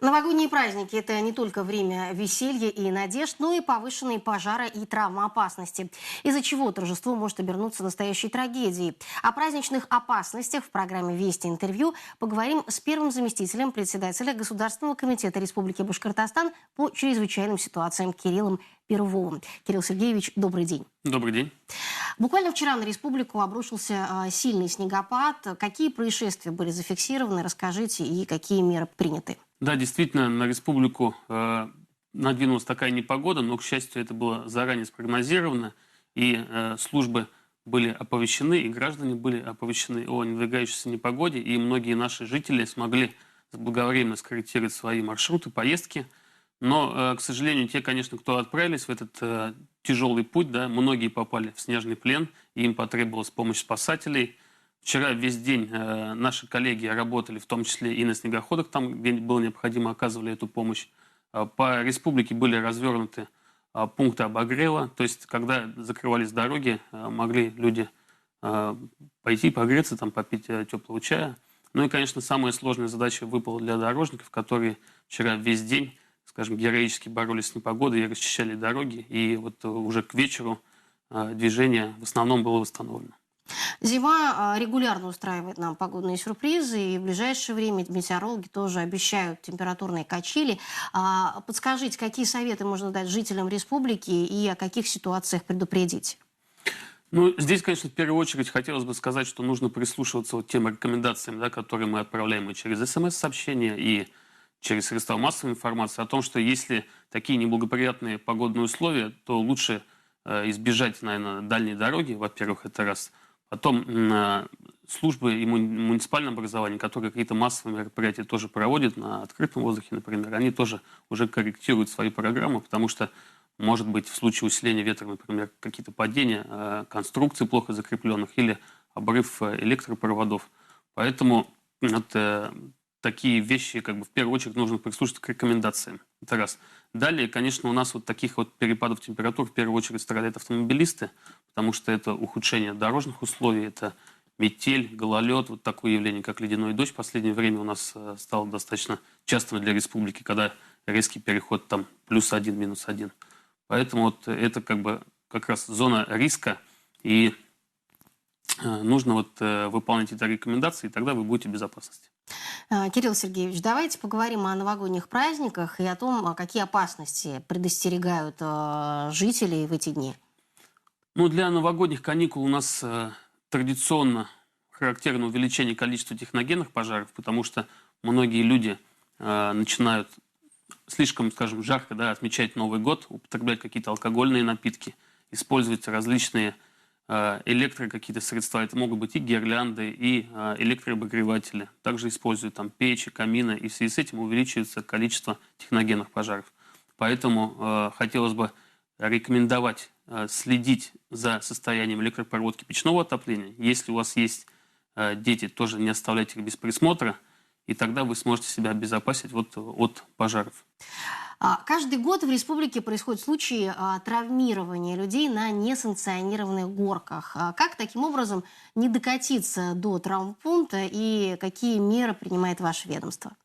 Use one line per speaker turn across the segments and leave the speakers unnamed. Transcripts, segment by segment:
Новогодние праздники – это не только время веселья и надежд, но и повышенные пожара и травмоопасности, из-за чего торжество может обернуться настоящей трагедией. О праздничных опасностях в программе «Вести интервью» поговорим с первым заместителем председателя Государственного комитета Республики Башкортостан по чрезвычайным ситуациям Кириллом Перовым. Кирилл Сергеевич, добрый день.
Добрый день.
Буквально вчера на республику обрушился сильный снегопад. Какие происшествия были зафиксированы? Расскажите, и какие меры приняты?
Да, действительно, на республику надвинулась такая непогода, но, к счастью, это было заранее спрогнозировано, и службы были оповещены, и граждане были оповещены о надвигающейся непогоде, и многие наши жители смогли заблаговременно скорректировать свои маршруты, поездки. Но, к сожалению, те, конечно, кто отправились в этот тяжелый путь, да, многие попали в снежный плен, и им потребовалась помощь спасателей. Вчера весь день наши коллеги работали, в том числе и на снегоходах, там, где было необходимо, оказывали эту помощь. По республике были развернуты пункты обогрева, то есть, когда закрывались дороги, могли люди пойти погреться, там, попить теплого чая. Ну и, конечно, самая сложная задача выпала для дорожников, которые вчера весь день, скажем, героически боролись с непогодой и расчищали дороги. И вот уже к вечеру движение в основном было восстановлено.
Зима регулярно устраивает нам погодные сюрпризы, и в ближайшее время метеорологи тоже обещают температурные качели. Подскажите, какие советы можно дать жителям республики и о каких ситуациях предупредить?
Ну, здесь, конечно, в первую очередь хотелось бы сказать, что нужно прислушиваться вот тем рекомендациям, да, которые мы отправляем и через СМС-сообщения, и через средства массовой информации, о том, что если такие неблагоприятные погодные условия, то лучше избежать, наверное, дальней дороги, во-первых, это раз. Потом службы и муниципальное образование, которые какие-то массовые мероприятия тоже проводят на открытом воздухе, например, они тоже уже корректируют свои программы, потому что, может быть, в случае усиления ветра, например, какие-то падения конструкций плохо закрепленных или обрыв электропроводов. Поэтому такие вещи, как бы, в первую очередь, нужно прислушаться к рекомендациям. Это раз. Далее, конечно, у нас вот таких вот перепадов температур в первую очередь страдают автомобилисты, потому что это ухудшение дорожных условий, это метель, гололед, вот такое явление, как ледяной дождь. В последнее время у нас стало достаточно частым для республики, когда резкий переход там +1, -1. Поэтому вот это как раз зона риска, и нужно вот выполнять эти рекомендации, и тогда вы будете в безопасности.
Кирилл Сергеевич, давайте поговорим о новогодних праздниках и о том, какие опасности предостерегают жителей в эти дни.
Ну, для новогодних каникул у нас традиционно характерно увеличение количества техногенных пожаров, потому что многие люди начинают слишком, скажем, жарко, да, отмечать Новый год, употреблять какие-то алкогольные напитки, использовать различные какие-то средства. Это могут быть и гирлянды, и электрообогреватели. Также используют там печи, камины, и в связи с этим увеличивается количество техногенных пожаров. Поэтому хотелось бы рекомендовать следить за состоянием электропроводки печного отопления. Если у вас есть дети, тоже не оставляйте их без присмотра, и тогда вы сможете себя обезопасить от пожаров.
Каждый год в республике происходят случаи травмирования людей на несанкционированных горках. Как таким образом не докатиться до травмпункта, и какие меры принимает ваше ведомство?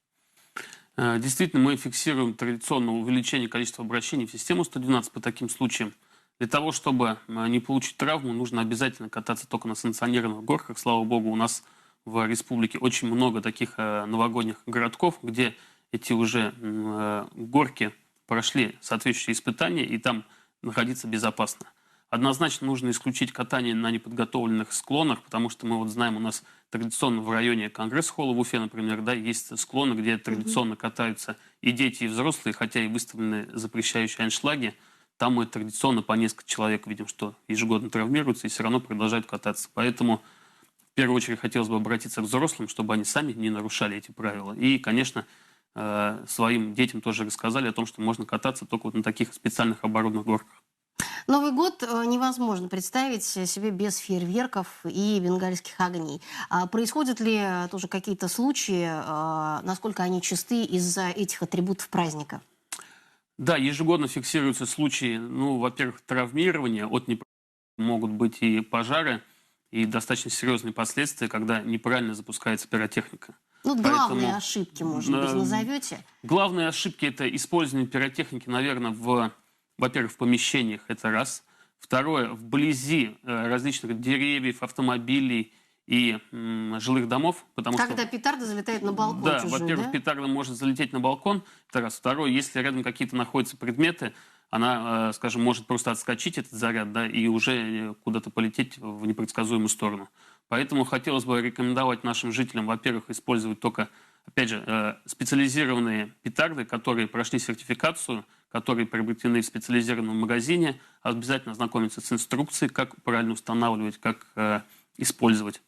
Действительно, мы фиксируем традиционное увеличение количества обращений в систему 112 по таким случаям. Для того, чтобы не получить травму, нужно обязательно кататься только на санкционированных горках. Слава богу, у нас в республике очень много таких новогодних городков, где эти уже горки прошли соответствующие испытания, и там находиться безопасно. Однозначно нужно исключить катание на неподготовленных склонах, потому что мы вот знаем, у нас традиционно в районе Конгресс-холла в Уфе, например, да, есть склоны, где традиционно катаются и дети, и взрослые, хотя и выставлены запрещающие аншлаги. Там мы традиционно по несколько человек видим, что ежегодно травмируются и все равно продолжают кататься. Поэтому в первую очередь хотелось бы обратиться к взрослым, чтобы они сами не нарушали эти правила. И, конечно, своим детям тоже рассказали о том, что можно кататься только вот на таких специальных оборудованных горках.
Новый год невозможно представить себе без фейерверков и бенгальских огней. Происходят ли тоже какие-то случаи, насколько они чисты из-за этих атрибутов праздника?
Да, ежегодно фиксируются случаи, ну, во-первых, травмирования, могут быть и пожары, и достаточно серьезные последствия, когда неправильно запускается пиротехника.
Ну, вот главные
Поэтому,
ошибки, может быть, назовете?
главные ошибки — это использование пиротехники, наверное, во-первых, в помещениях, это раз. Второе, вблизи различных деревьев, автомобилей и жилых домов, потому что,
Когда петарда залетает на балкон
да,
чужой,
во-первых,
да?
петарда может залететь на балкон, это раз. Второе, если рядом какие-то находятся предметы, она, скажем, может просто отскочить, этот заряд, да, и уже куда-то полететь в непредсказуемую сторону. Поэтому хотелось бы рекомендовать нашим жителям, во-первых, использовать только, опять же, специализированные петарды, которые прошли сертификацию, которые приобретены в специализированном магазине, обязательно ознакомиться с инструкцией, как правильно устанавливать, как использовать.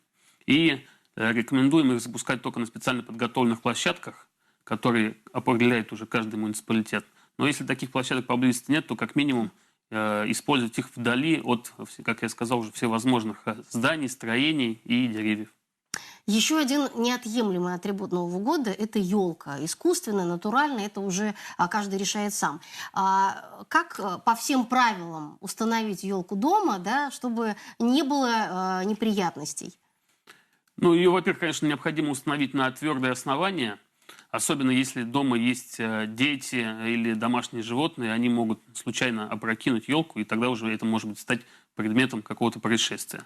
И рекомендуем их запускать только на специально подготовленных площадках, которые определяет уже каждый муниципалитет. Но если таких площадок поблизости нет, то как минимум использовать их вдали от, как я сказал, уже всевозможных зданий, строений и деревьев.
Еще один неотъемлемый атрибут Нового года – это елка. Искусственная, натуральная – это уже каждый решает сам. Как по всем правилам установить елку дома, да, чтобы не было неприятностей?
Ну, ее, во-первых, конечно, необходимо установить на твердое основание, особенно если дома есть дети или домашние животные, они могут случайно опрокинуть елку, и тогда уже это может быть стать предметом какого-то происшествия.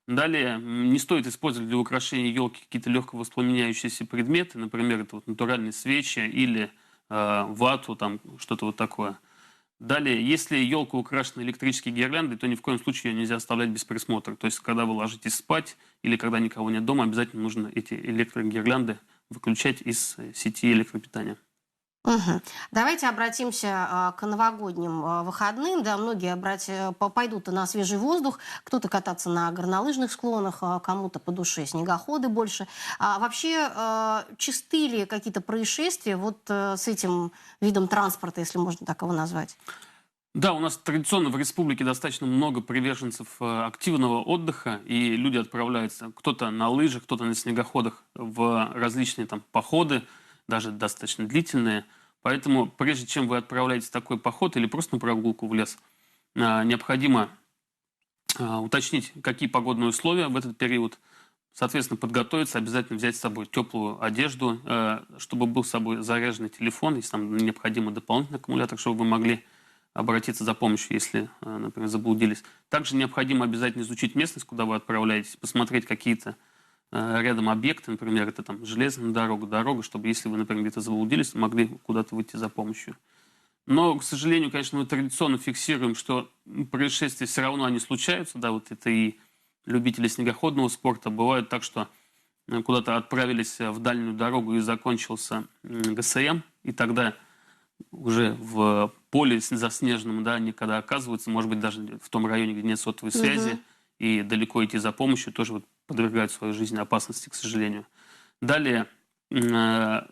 Далее, не стоит использовать для украшения елки какие-то легко воспламеняющиеся предметы, например, это вот натуральные свечи или вату, там что-то вот такое. Далее, если елка украшена электрической гирляндой, то ни в коем случае ее нельзя оставлять без присмотра. То есть, когда вы ложитесь спать или когда никого нет дома, обязательно нужно эти электрогирлянды выключать из сети электропитания.
Мгм. Давайте обратимся к новогодним выходным. Да, многие пойдут на свежий воздух, кто-то кататься на горнолыжных склонах, кому-то по душе снегоходы больше. Вообще, чисты ли какие-то происшествия вот с этим видом транспорта, если можно так его назвать?
Да, у нас традиционно в республике достаточно много приверженцев активного отдыха, и люди отправляются кто-то на лыжах, кто-то на снегоходах в различные там походы, даже достаточно длительные. Поэтому прежде чем вы отправляетесь в такой поход или просто на прогулку в лес, необходимо уточнить, какие погодные условия в этот период. Соответственно, подготовиться, обязательно взять с собой теплую одежду, чтобы был с собой заряженный телефон, если там необходимо дополнительный аккумулятор, чтобы вы могли обратиться за помощью, если, например, заблудились. Также необходимо обязательно изучить местность, куда вы отправляетесь, посмотреть какие-то рядом объекты, например, это там железная дорога, чтобы если вы, например, где-то заблудились, могли куда-то выйти за помощью. Но, к сожалению, конечно, мы традиционно фиксируем, что происшествия все равно они случаются, да, вот это и любители снегоходного спорта. Бывает так, что куда-то отправились в дальнюю дорогу и закончился ГСМ, и тогда уже в поле заснеженном, да, они когда оказываются, может быть, даже в том районе, где нет сотовой связи, и далеко идти за помощью, тоже вот подвергают свою жизнь опасности, к сожалению. Далее, со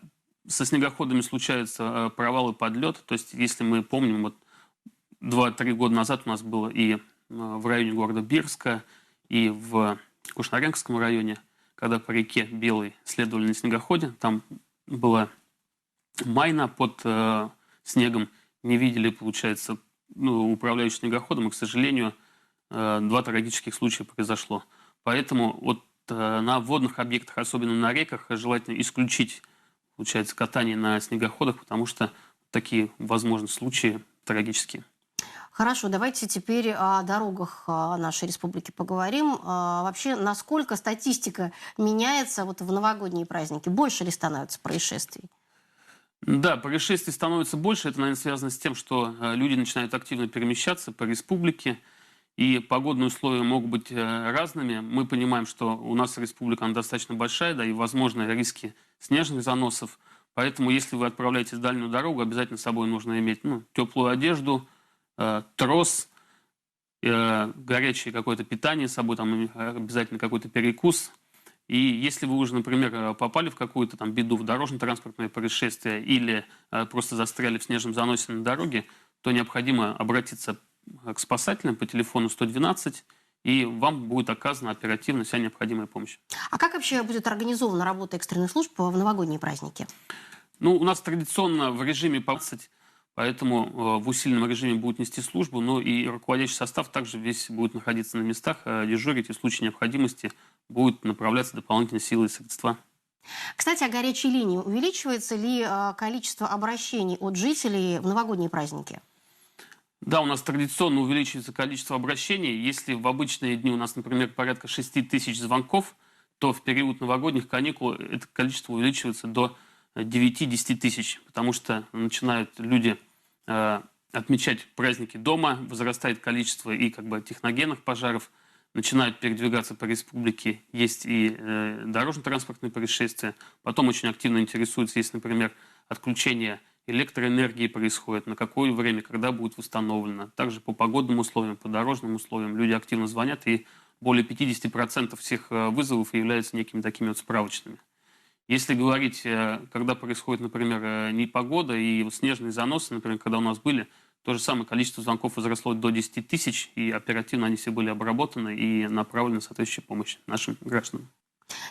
снегоходами случаются провалы под лед. То есть, если мы помним, вот 2-3 года назад у нас было и в районе города Бирска, и в Кушнаренковском районе, когда по реке Белой следовали на снегоходе, там была майна под снегом, не видели, получается, управляющий снегоходом, и, к сожалению, 2 трагических случая произошло. Поэтому вот на водных объектах, особенно на реках, желательно исключить, получается, катание на снегоходах, потому что такие возможны случаи трагические.
Хорошо, давайте теперь о дорогах нашей республики поговорим. Вообще, насколько статистика меняется вот в новогодние праздники? Больше ли становится происшествий?
Да, происшествий становится больше. Это, наверное, связано с тем, что люди начинают активно перемещаться по республике, и погодные условия могут быть разными. Мы понимаем, что у нас республика она достаточно большая, да, и возможны риски снежных заносов. Поэтому, если вы отправляетесь в дальнюю дорогу, обязательно с собой нужно иметь теплую одежду, трос, горячее какое-то питание с собой, там обязательно какой-то перекус. И если вы уже, например, попали в какую-то там беду, в дорожно-транспортное происшествие или просто застряли в снежном заносе на дороге, то необходимо обратиться к спасателям по телефону 112, и вам будет оказана оперативно вся необходимая помощь.
А как вообще будет организована работа экстренных служб в новогодние праздники?
Ну, у нас традиционно в режиме 15, поэтому в усиленном режиме будет нести службу, но и руководящий состав также весь будет находиться на местах, дежурить, и в случае необходимости будут направляться дополнительные силы и средства.
Кстати, о горячей линии. Увеличивается ли количество обращений от жителей в новогодние праздники?
Да, у нас традиционно увеличивается количество обращений. Если в обычные дни у нас, например, порядка 6 тысяч звонков, то в период новогодних каникул это количество увеличивается до 9-10 тысяч, потому что начинают люди отмечать праздники дома, возрастает количество и техногенных пожаров, начинают передвигаться по республике, есть и дорожно-транспортные происшествия. Потом очень активно интересуются, если, например, отключение электроэнергии происходит, на какое время, когда будет восстановлено. Также по погодным условиям, по дорожным условиям люди активно звонят, и более 50% всех вызовов являются некими такими вот справочными. Если говорить, когда происходит, например, непогода и вот снежные заносы, например, когда у нас были, то же самое количество звонков возросло до 10 тысяч, и оперативно они все были обработаны и направлены соответствующая помощь нашим гражданам.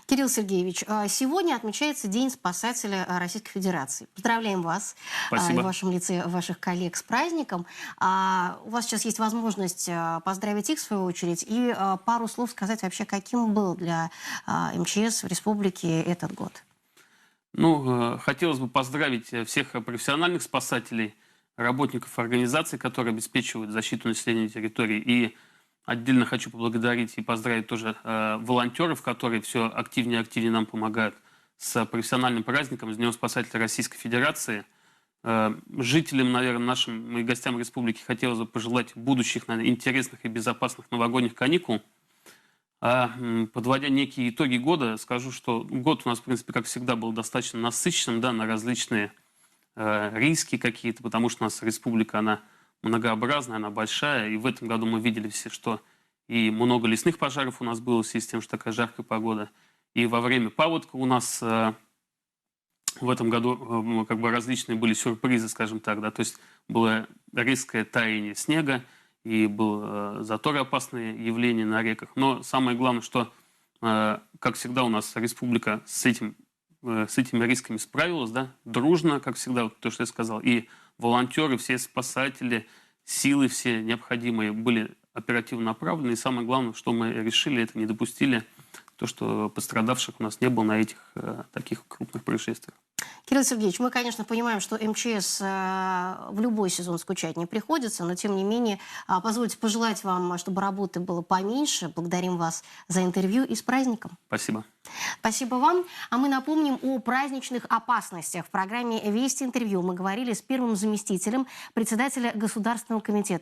Кирилл Сергеевич, сегодня отмечается День спасателя Российской Федерации. Поздравляем вас
Спасибо.
в вашем лице, ваших коллег с праздником. У вас сейчас есть возможность поздравить их, в свою очередь, и пару слов сказать вообще, каким был для МЧС в республике этот год.
Хотелось бы поздравить всех профессиональных спасателей, работников организаций, которые обеспечивают защиту населения территории. И отдельно хочу поблагодарить и поздравить тоже волонтеров, которые все активнее и активнее нам помогают с профессиональным праздником, с Днем спасателя Российской Федерации. Жителям, наверное, нашим и гостям республики хотелось бы пожелать будущих, наверное, интересных и безопасных новогодних каникул. Подводя некие итоги года, скажу, что год у нас, в принципе, как всегда, был достаточно насыщенным, да, на различные риски какие-то, потому что у нас республика, она многообразная, она большая, и в этом году мы видели все, что и много лесных пожаров у нас было в связи с тем, что такая жаркая погода, и во время паводка у нас в этом году различные были сюрпризы, скажем так, да, то есть было резкое таяние снега, и был заторы, опасные явления на реках. Но самое главное, что, как всегда, у нас республика с этими рисками справилась, да, дружно, как всегда, вот то, что я сказал. И волонтеры, все спасатели, силы все необходимые были оперативно направлены. И самое главное, что мы решили, это не допустили то, что пострадавших у нас не было на этих таких крупных происшествиях.
Кирилл Сергеевич, мы, конечно, понимаем, что МЧС в любой сезон скучать не приходится, но, тем не менее, позвольте пожелать вам, чтобы работы было поменьше. Благодарим вас за интервью и с праздником.
Спасибо.
Спасибо вам. А мы напомним о праздничных опасностях. В программе «Вести интервью» мы говорили с первым заместителем председателя Государственного комитета